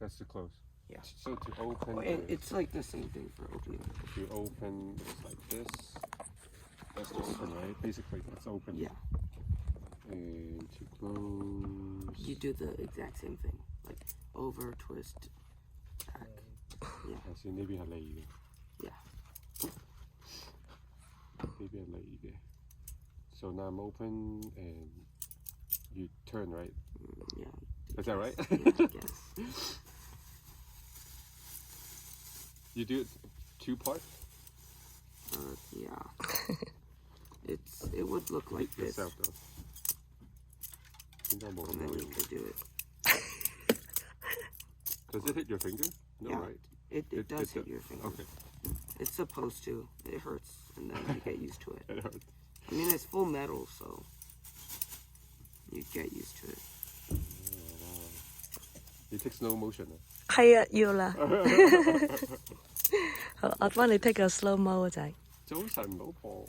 That's to close. Yeah. So to open, It's like the same thing for opening. if you open, it's like this. That's open, right? Basically, that's open. Yeah. And to close. You do the exact same thing, like over, twist, back. Yeah. 頭先呢邊係利嘅。Yeah. 呢邊係利嘅。So now I'm open and you turn, right? Yeah. Is that right? Yeah, I guess. You do it two part? Yeah. It would look like Hit this. yourself though. 應該冇咁 And then 容 you 易。 could do it. Does it hit your finger? No, Yeah. right? It does hit your finger. Okay. It's supposed to. It hurts, and then you get used to it. It hurts. I mean, it's full metal, so you get used to it. Oh, wow. You take slow motion 啊？係啊，要啦。好，我幫你 take 個 slow mo 仔。早晨，老婆。